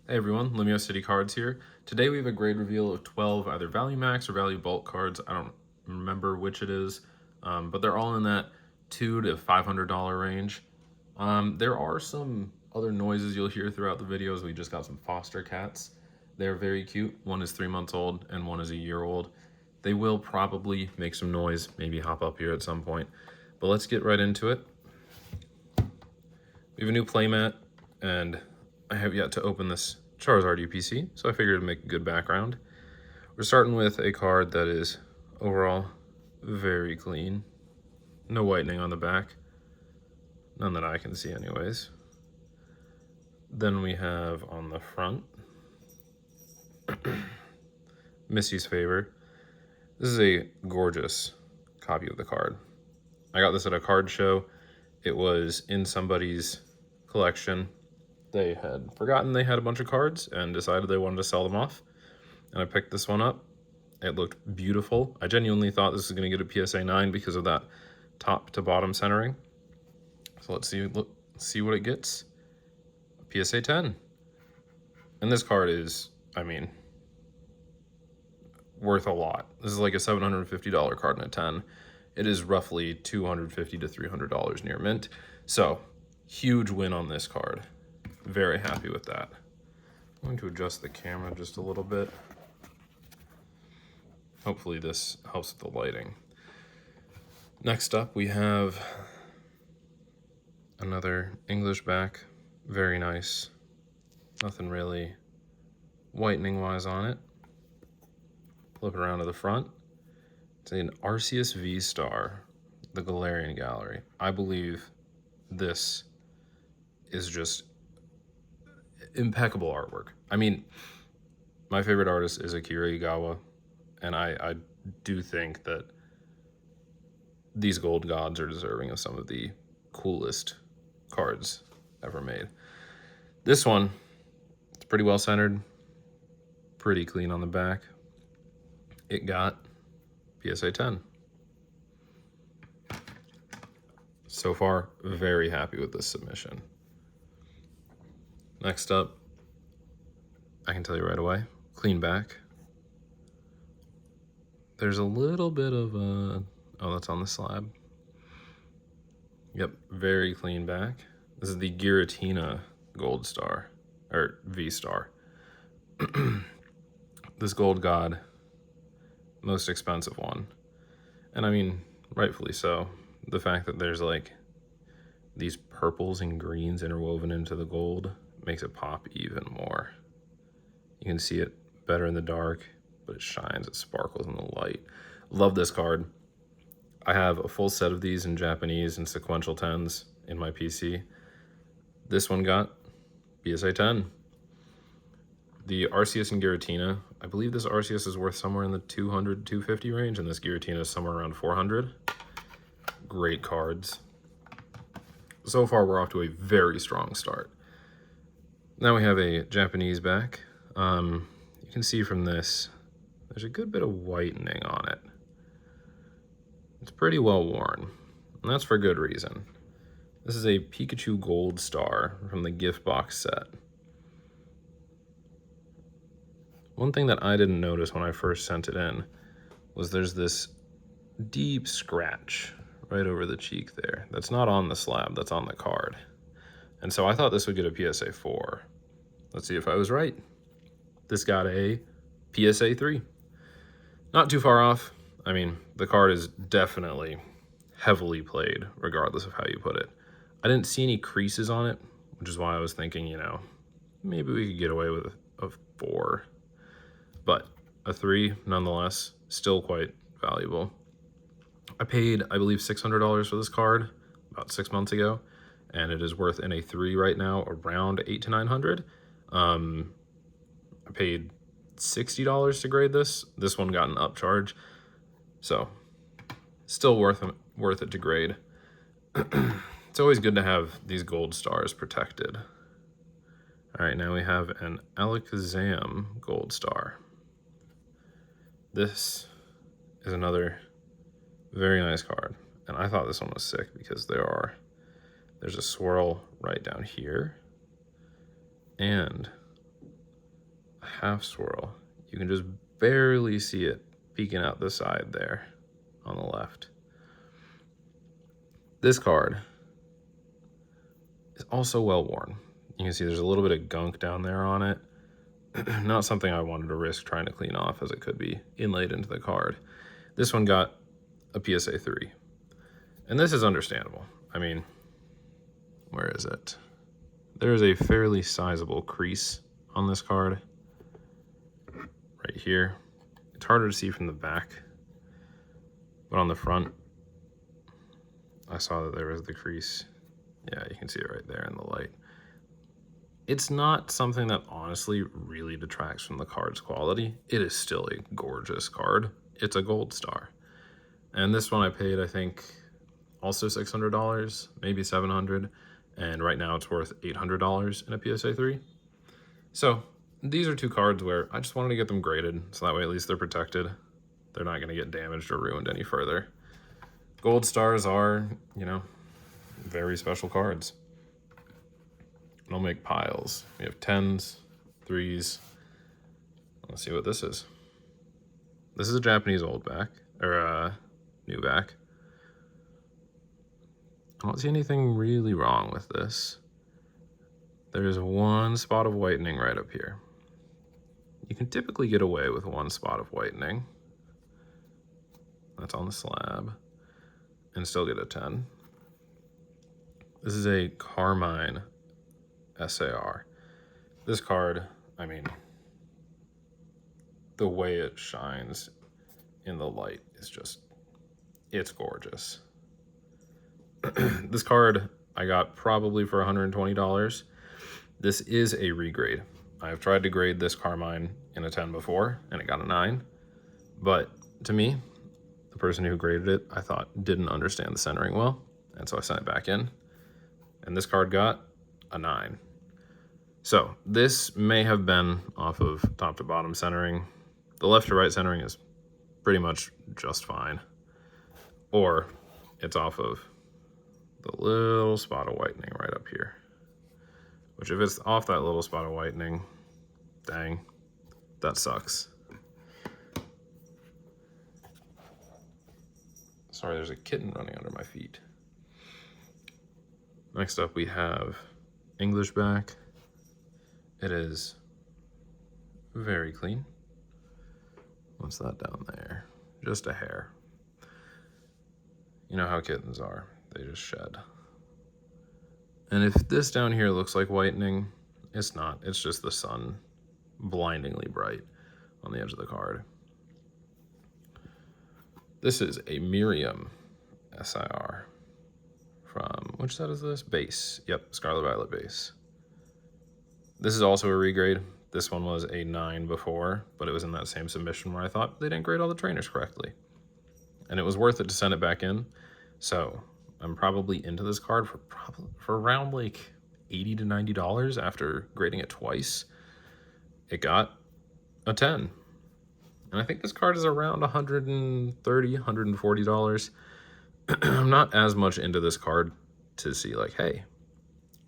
Hey everyone, Limio City Cards here. Today we have a grade reveal of 12 either Value Max or Value Bulk cards. I don't remember which it is, but they're all in that $200 to $500 range. There are some other noises you'll hear throughout the videos. We just got some foster cats. They're very cute. One is 3 months old and one is a year old. They will probably make some noise, maybe hop up here at some point. But let's get right into it. We have a new playmat, and I have yet to open this Charizard UPC, so I figured it'd make a good background. We're starting with a card that is overall very clean. No whitening on the back. None that I can see anyways. Then we have on the front, Missy's Favor. This is a gorgeous copy of the card. I got this at a card show. It was in somebody's collection. They had forgotten they had a bunch of cards and decided they wanted to sell them off. And I picked this one up. It looked beautiful. I genuinely thought this was going to get a PSA 9 because of that top to bottom centering. So let's see what it gets. PSA 10. And this card is, I mean, worth a lot. This is like a $750 card in a 10. It is roughly $250 to $300 near mint. So, huge win on this card. Very happy with that. I'm going to adjust the camera just a little bit. Hopefully this helps with the lighting. Next up we have another English back. Very nice. Nothing really whitening wise on it. Flip it around to the front. It's an Arceus V Star, the Galarian Gallery. I believe this is just impeccable artwork. I mean, my favorite artist is Akira Igawa, and I do think that these gold gods are deserving of some of the coolest cards ever made. This one, it's pretty well centered, pretty clean on the back. It got PSA 10. So far, very happy with this submission. Next up, I can tell you right away, clean back. There's a little bit of oh, that's on the slab. Yep, very clean back. This is the Giratina Gold Star, or V Star. This gold god, most expensive one. And I mean, rightfully so. The fact that there's like these purples and greens interwoven into the gold makes it pop even more. You can see it better in the dark, but it shines, it sparkles in the light. Love this card. I have a full set of these in Japanese and sequential 10s in my PC. This one got PSA 10. The Arceus and Giratina, I believe this Arceus is worth somewhere in the 200, 250 range, and this Giratina is somewhere around 400. Great cards. So far, we're off to a very strong start. Now we have a Japanese back. You can see from this, there's a good bit of whitening on it. It's pretty well worn, and that's for good reason. This is a Pikachu Gold Star from the gift box set. One thing that I didn't notice when I first sent it in was there's this deep scratch right over the cheek there. That's not on the slab, that's on the card. And so I thought this would get a PSA 4. Let's see if I was right. This got a PSA 3. Not too far off. I mean, the card is definitely heavily played, regardless of how you put it. I didn't see any creases on it, which is why I was thinking, you know, maybe we could get away with a 4. But a 3, nonetheless, still quite valuable. I paid, I believe, $600 for this card about 6 months ago, and it is worth in a 3 right now around $800 to $900. I paid $60 to grade this. This one got an upcharge, so still worth it to grade. It's always good to have these gold stars protected. All right, now we have an Alakazam Gold Star. This is another very nice card, and I thought this one was sick because there's a swirl right down here, and half swirl. You can just barely see it peeking out the side there on the left. This card is also well worn. You can see there's a little bit of gunk down there on it. Not something I wanted to risk trying to clean off, as it could be inlaid into the card. This one got a PSA 3. And this is understandable. I mean, where is it? There is a fairly sizable crease on this card. Right here. It's harder to see from the back. But on the front, I saw that there was the crease. Yeah, you can see it right there in the light. It's not something that honestly really detracts from the card's quality. It is still a gorgeous card. It's a Gold Star. And this one I paid, I think, also $600, maybe $700. And right now it's worth $800 in a PSA 3. So these are two cards where I just wanted to get them graded, so that way at least they're protected. They're not going to get damaged or ruined any further. Gold Stars are, you know, very special cards. I'll make piles. We have 10s, 3s. Let's see what this is. This is a Japanese old back, or new back. I don't see anything really wrong with this. There's one spot of whitening right up here. You can typically get away with one spot of whitening. That's on the slab. And still get a 10. This is a Carmine SAR. This card, I mean, the way it shines in the light is just, it's gorgeous. This card I got probably for $120. This is a regrade. I've tried to grade this Carmine in a 10 before, and it got a 9. But to me, the person who graded it, I thought, didn't understand the centering well, and so I sent it back in. And this card got a 9. So this may have been off of top to bottom centering. The left to right centering is pretty much just fine. Or it's off of the little spot of whitening right up here. Which if it's off that little spot of whitening, dang, that sucks. Sorry, there's a kitten running under my feet. Next up we have English back. It is very clean. What's that down there? Just a hair. You know how kittens are. They just shed. And if this down here looks like whitening, it's not. It's just the sun blindingly bright on the edge of the card. This is a Miriam SIR from, which set is this? Base. Yep, Scarlet Violet base. This is also a regrade. This one was a 9 before, but it was in that same submission where I thought they didn't grade all the trainers correctly. And it was worth it to send it back in. So I'm probably into this card for around like $80 to $90 after grading it twice. It got a 10. And I think this card is around $130, $140. I'm not as much into this card to see like, hey,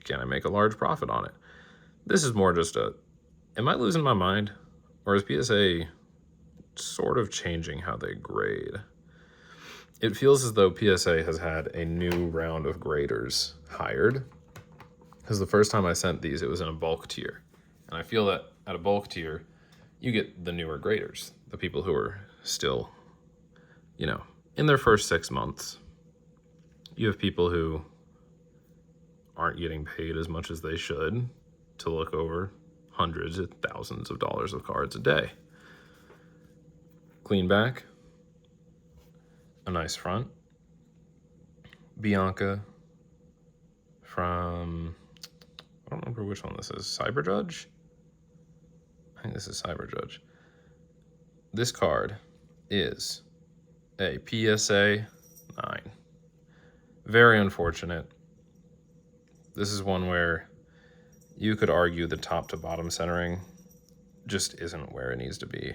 can I make a large profit on it? This is more just a, am I losing my mind? Or is PSA sort of changing how they grade? It feels as though PSA has had a new round of graders hired. Because the first time I sent these, it was in a bulk tier. And I feel that at a bulk tier, you get the newer graders, the people who are still, you know, in their first 6 months. You have people who aren't getting paid as much as they should to look over hundreds of thousands of dollars of cards a day. Clean back, a nice front. Bianca from, I don't remember which one this is, Cyber Judge? I think this is Cyber Judge. This card is a PSA 9. Very unfortunate. This is one where you could argue the top to bottom centering just isn't where it needs to be.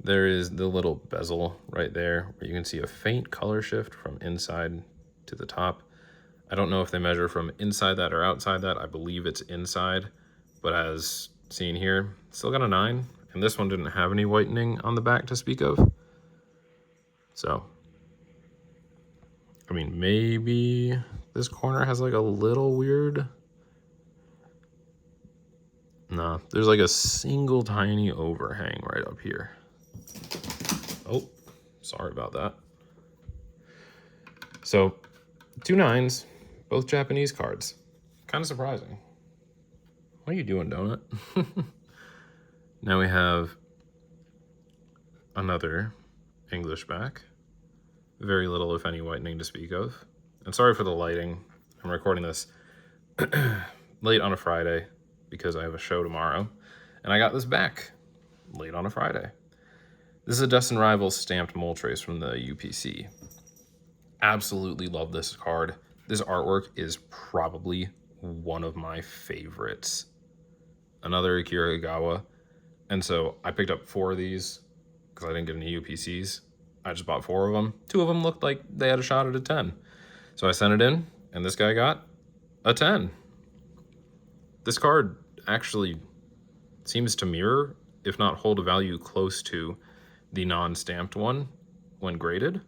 There is the little bezel right there where you can see a faint color shift from inside to the top. I don't know if they measure from inside that or outside that. I believe it's inside, but as seen here, still got a 9. And this one didn't have any whitening on the back to speak of. So, I mean, maybe this corner has like a little weird. Nah, there's like a single tiny overhang right up here. Oh, sorry about that. So, 2 9s, both Japanese cards. Kind of surprising. What are you doing, Donut? Now we have another English back. Very little, if any, whitening to speak of. And sorry for the lighting. I'm recording this late on a Friday because I have a show tomorrow. And I got this back late on a Friday. This is a Dust and Rivals stamped Moltres from the UPC. Absolutely love this card. This artwork is probably one of my favorites. Another Akira Higawa. And so I picked up 4 of these because I didn't get any UPCs. I just bought 4 of them. 2 of them looked like they had a shot at a 10. So I sent it in, and this guy got a 10. This card actually seems to mirror, if not hold a value close to, the non-stamped one when graded.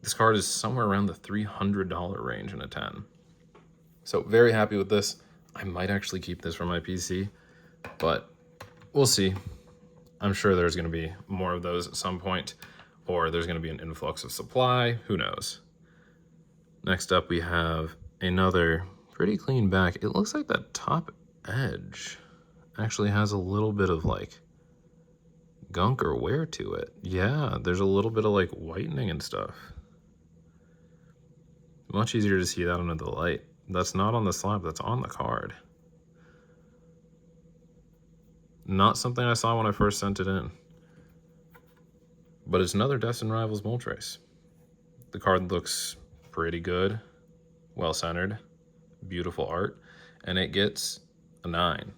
This card is somewhere around the $300 range in a 10. So very happy with this. I might actually keep this for my PC, but we'll see. I'm sure there's going to be more of those at some point, or there's going to be an influx of supply. Who knows? Next up, we have another pretty clean back. It looks like that top edge actually has a little bit of like gunk or wear to it. Yeah, there's a little bit of like whitening and stuff. Much easier to see that under the light. That's not on the slab, that's on the card. Not something I saw when I first sent it in. But it's another Dust and Rivals Moltres. The card looks pretty good, well-centered, beautiful art, and it gets a 9.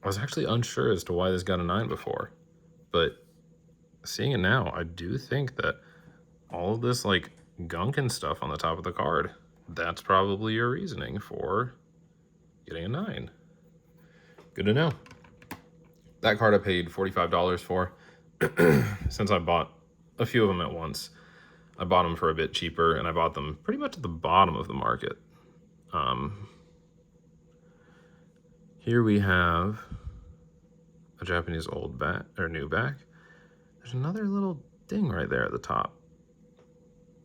I was actually unsure as to why this got a 9 before, but seeing it now, I do think that all of this like gunk and stuff on the top of the card, that's probably your reasoning for getting a 9. Good to know. That card I paid $45 for. Since I bought a few of them at once, I bought them for a bit cheaper, and I bought them pretty much at the bottom of the market. Here we have a Japanese old back, or new back. There's another little ding right there at the top.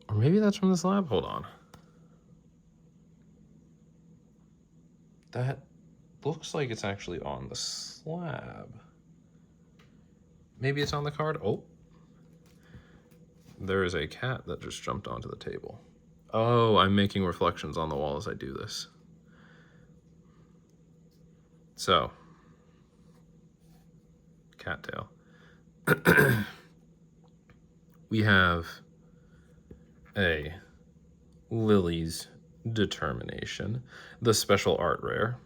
Or maybe that's from the slab. Hold on. That looks like it's actually on the slab. Maybe it's on the card. Oh. There is a cat that just jumped onto the table. Oh, I'm making reflections on the wall as I do this. So, cattail. We have a Lily's Determination, the special art rare.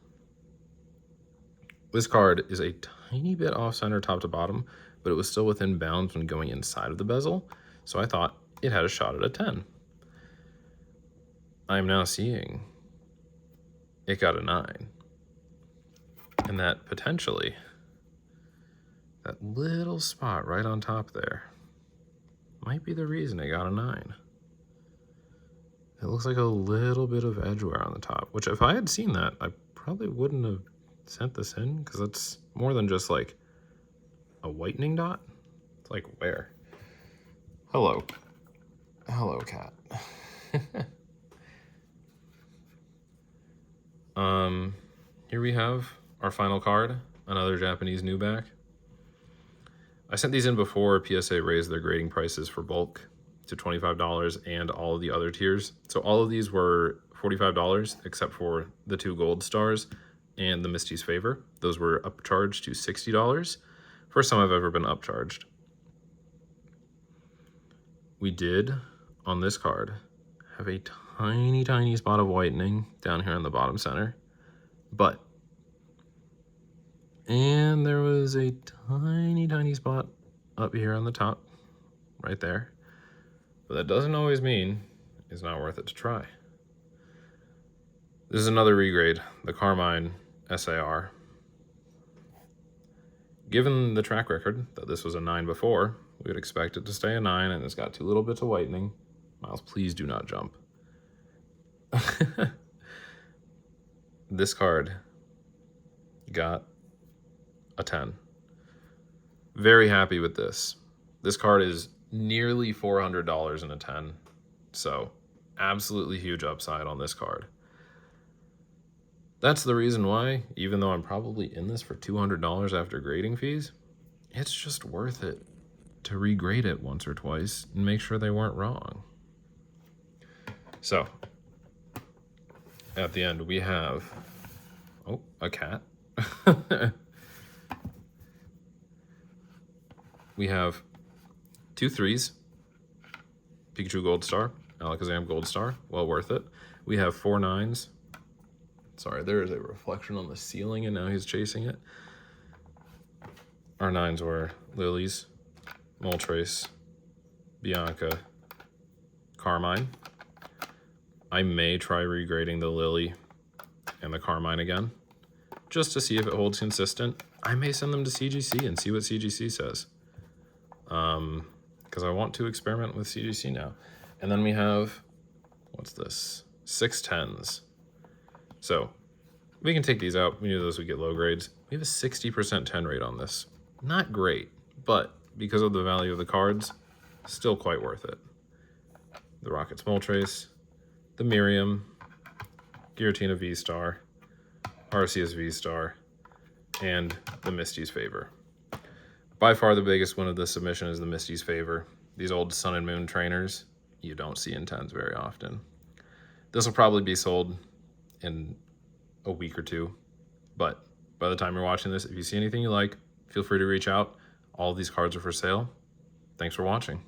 This card is a tiny bit off-center top to bottom, but it was still within bounds when going inside of the bezel, so I thought it had a shot at a 10. I am now seeing it got a 9. And that potentially, that little spot right on top there, might be the reason it got a 9. It looks like a little bit of edge wear on the top, which if I had seen that, I probably wouldn't have sent this in, because it's more than just like a whitening dot. It's like wear. Hello. Hello, cat. Here we have our final card, another Japanese new back. I sent these in before PSA raised their grading prices for bulk to $25 and all of the other tiers. So all of these were $45 except for the 2 Gold Stars and the Misty's Favor. Those were upcharged to $60. First time I've ever been upcharged. We did, on this card, have a tiny, tiny spot of whitening down here in the bottom center. And there was a tiny, tiny spot up here on the top, right there. But that doesn't always mean it's not worth it to try. This is another regrade, the Carmine SAR. Given the track record that this was a 9 before, we would expect it to stay a 9, and it's got 2 little bits of whitening. Miles, please do not jump. This card got a 10. Very happy with this. This card is nearly $400 in a 10, so absolutely huge upside on this card. That's the reason why, even though I'm probably in this for $200 after grading fees, it's just worth it to regrade it once or twice and make sure they weren't wrong. So, at the end we have, oh, a cat. We have 2 3s, Pikachu Gold Star, Alakazam Gold Star, well worth it. We have 4 9s. Sorry, there is a reflection on the ceiling and now he's chasing it. Our 9s were Lilies, Moltres, Bianca, Carmine. I may try regrading the Lily and the Carmine again, just to see if it holds consistent. I may send them to CGC and see what CGC says. Because I want to experiment with CGC now. And then we have, what's this? 6 10s. So we can take these out. We knew those would get low grades. We have a 60% 10 rate on this. Not great, but because of the value of the cards, still quite worth it. The Rocket's Moltres, the Miriam, Giratina V-Star, Arceus V-Star, and the Misty's Favor. By far the biggest win of this submission is the Misty's Favor. These old Sun and Moon trainers, you don't see in 10s very often. This will probably be sold in a week or 2, but by the time you're watching this, if you see anything you like, feel free to reach out. All of these cards are for sale. Thanks for watching.